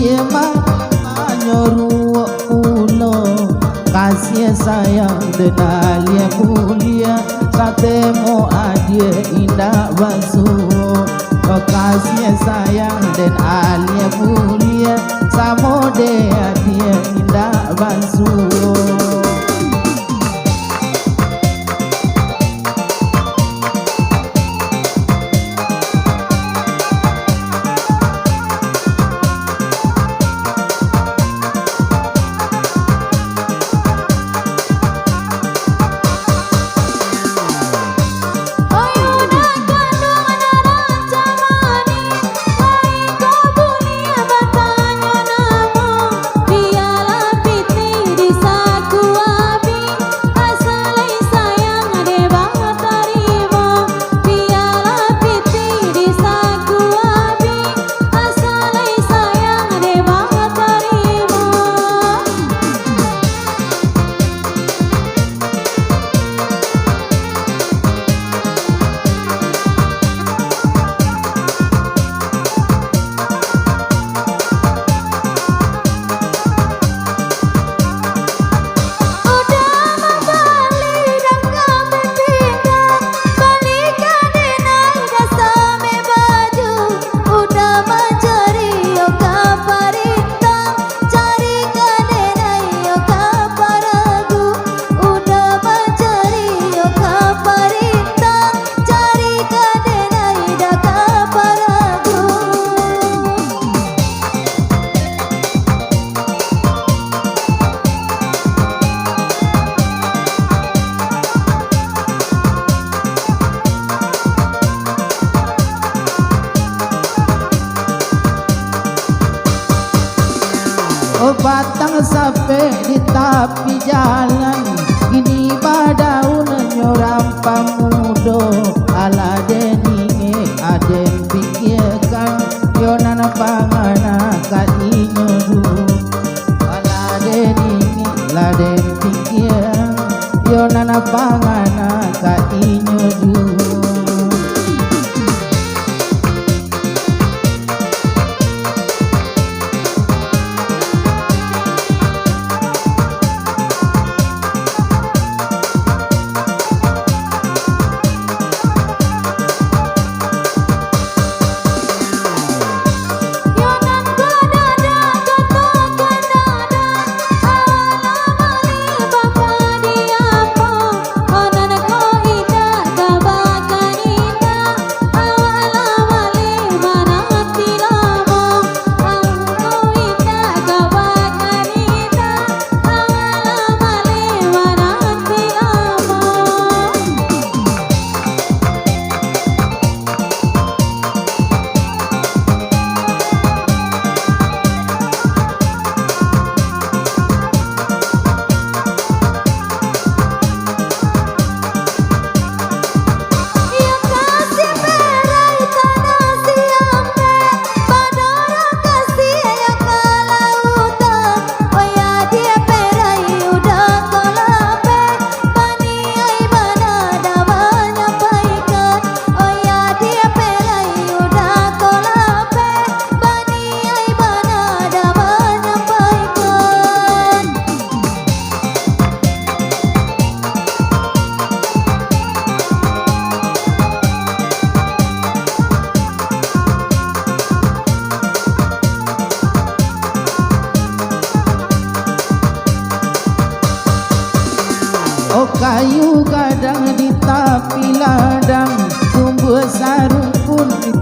Ye nyuruh ulo kasih sayang dan alia mulia satemo adie indah basuh. Kasih sayang dan alia mulia samode adie indah basuh. Batang sape di tepi jalan ini badaun nyoram pamudo ala deninge aden pikirkan yonan pangana kainyo du ala deninge laden pikir yonan pangana kainyo du. Kayu kadang di tepi ladang tumbuh sarung pun di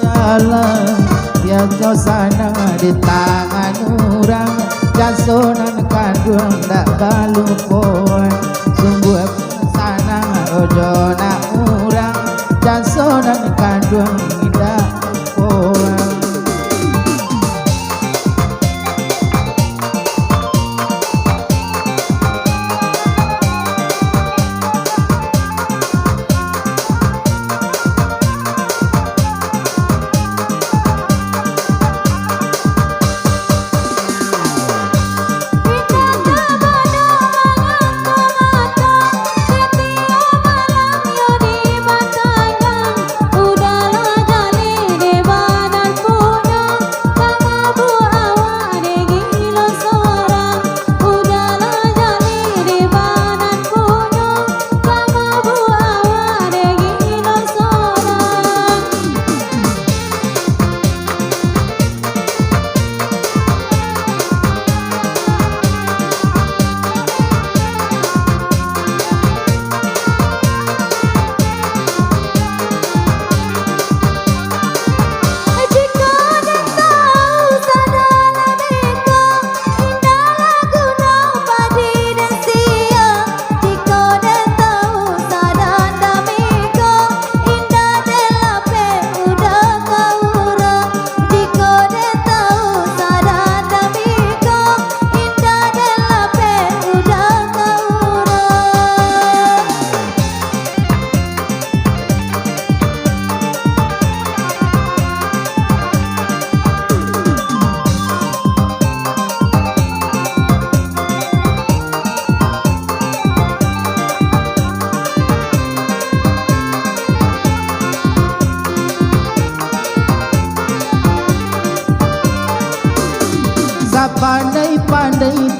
jalan ya kau sana di tangan orang jasonan kandung tak balu pohon sungguh sana ojo nak orang jasonan kandung tidak pohon. Udahlah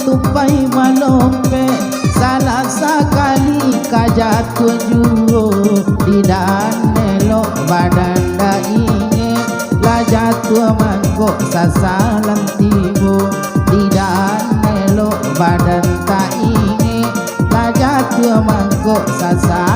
tupai malompe salah sekali kajatuh juo di dan elok badan da inge la jatuh mangkok sasalan tibo di dan elok badan tak inge la jatuh mangkok sasalan